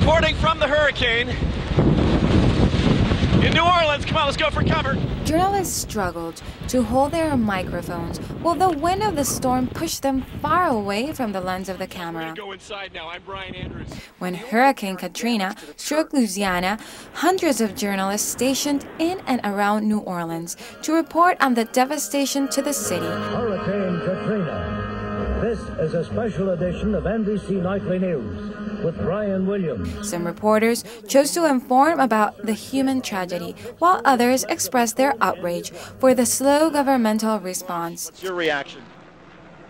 Reporting from the hurricane in New Orleans. Come on, let's go for cover. Journalists struggled to hold their microphones while the wind of the storm pushed them far away from the lens of the camera. Go inside now. I'm Brian Andrews. When Hurricane Katrina struck Louisiana, hundreds of journalists stationed in and around New Orleans to report on the devastation to the city. Hurricane Katrina. This is a special edition of NBC Nightly News with Brian Williams. Some reporters chose to inform about the human tragedy, while others expressed their outrage for the slow governmental response. What's your reaction?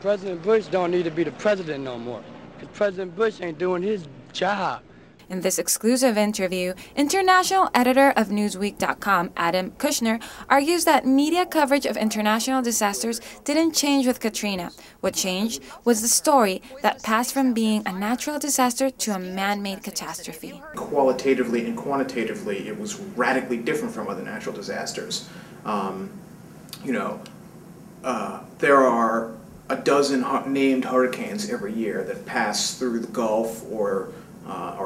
President Bush don't need to be the president no more, because President Bush ain't doing his job. In this exclusive interview, international editor of Newsweek.com, Adam Kushner, argues that media coverage of international disasters didn't change with Katrina. What changed was the story that passed from being a natural disaster to a man-made catastrophe. Qualitatively and quantitatively, it was radically different from other natural disasters. There are a dozen named hurricanes every year that pass through the Gulf or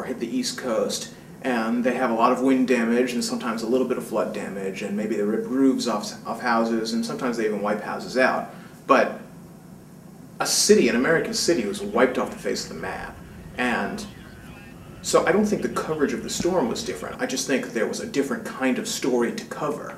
hit the East Coast, and they have a lot of wind damage and sometimes a little bit of flood damage, and maybe they rip roofs off houses, and sometimes they even wipe houses out. But a city, an American city, was wiped off the face of the map. And so I don't think the coverage of the storm was different. I just think there was a different kind of story to cover.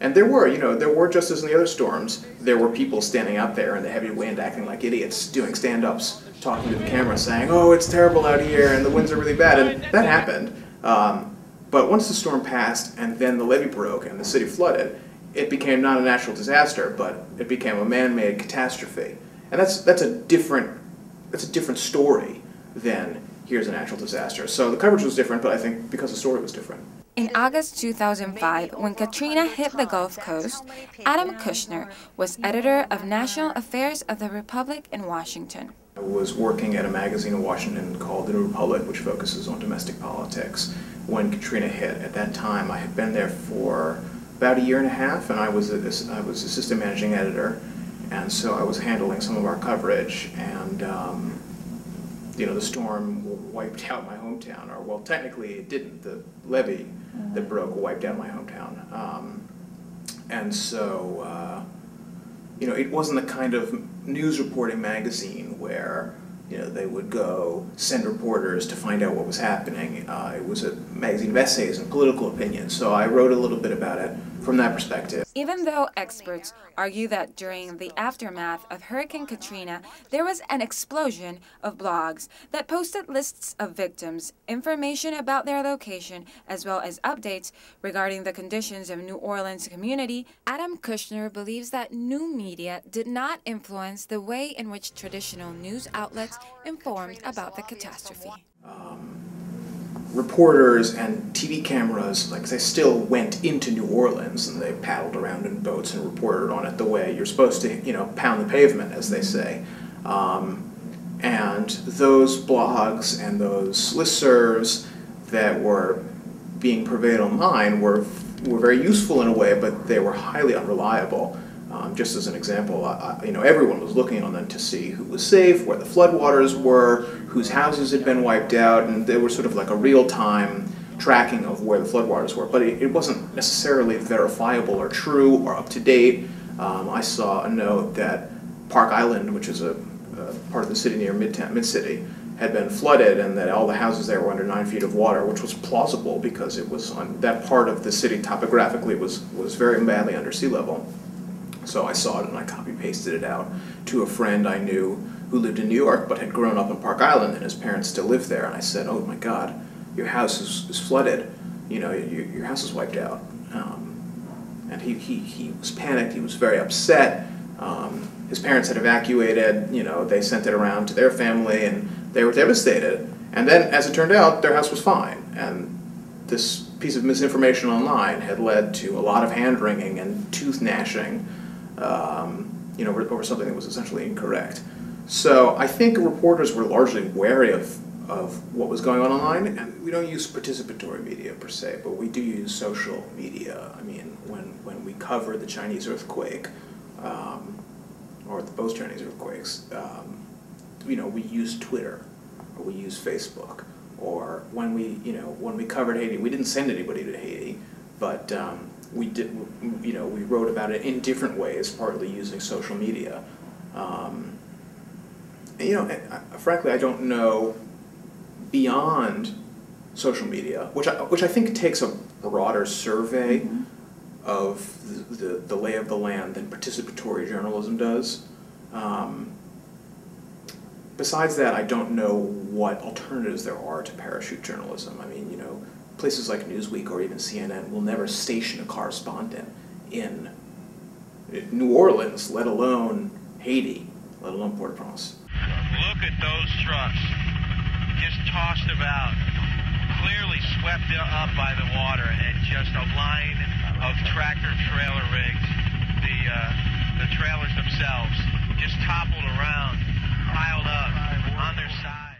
And there were, just as in the other storms, there were people standing out there in the heavy wind acting like idiots, doing stand-ups, talking to the camera saying, oh, it's terrible out here and the winds are really bad, and that happened. But once the storm passed and then the levee broke and the city flooded, it became not a natural disaster, but it became a man-made catastrophe. And that's a different story than here's a natural disaster. So the coverage was different, but I think because the story was different. In August 2005, when Katrina hit the Gulf Coast, Adam Kushner was editor of National Affairs of the Republic in Washington. I was working at a magazine in Washington called The New Republic, which focuses on domestic politics. When Katrina hit, at that time, I had been there for about a year and a half, and I was assistant managing editor, and so I was handling some of our coverage, and the storm wiped out my hometown, or well, technically it didn't. The levee that broke wiped out my hometown, and so it wasn't the kind of news reporting magazine where they would go send reporters to find out what was happening. It was a magazine of essays and political opinions, so I wrote a little bit about it from that perspective. Even though experts argue that during the aftermath of Hurricane Katrina, there was an explosion of blogs that posted lists of victims, information about their location, as well as updates regarding the conditions of New Orleans community, Adam Kushner believes that new media did not influence the way in which traditional news outlets informed about the catastrophe. Reporters and TV cameras, they still went into New Orleans and they paddled around in boats and reported on it the way you're supposed to, pound the pavement, as they say. And those blogs and those listservs that were being purveyed online were very useful in a way, but they were highly unreliable. Just as an example, everyone was looking on them to see who was safe, where the floodwaters were, whose houses had been wiped out, and they were sort of like a real-time tracking of where the floodwaters were. But it wasn't necessarily verifiable or true or up-to-date. I saw a note that Park Island, which is a part of the city near Mid-City, had been flooded and that all the houses there were under 9 feet of water, which was plausible because it was on that part of the city topographically was very badly under sea level. So I saw it and I copy-pasted it out to a friend I knew who lived in New York but had grown up in Park Island, and his parents still lived there. And I said, oh my God, your house is flooded. Your house is wiped out. And he was panicked. He was very upset. His parents had evacuated. They sent it around to their family, and they were devastated. And then, as it turned out, their house was fine. And this piece of misinformation online had led to a lot of hand-wringing and tooth-gnashing over something that was essentially incorrect. So I think reporters were largely wary of what was going on online, and we don't use participatory media per se, but we do use social media. I mean, when we cover the Chinese earthquake, or both Chinese earthquakes, we use Twitter, or we use Facebook, or when we covered Haiti, we didn't send anybody to Haiti, but we wrote about it in different ways, partly using social media. Frankly, I don't know beyond social media, which I think takes a broader survey of the lay of the land than participatory journalism does. Besides that, I don't know what alternatives there are to parachute journalism. I mean, places like Newsweek or even CNN will never station a correspondent in New Orleans, let alone Haiti, let alone Port-au-Prince. Look at those trucks, just tossed about, clearly swept up by the water, and just a line of tractor-trailer rigs, the trailers themselves, just toppled around, piled up on their side.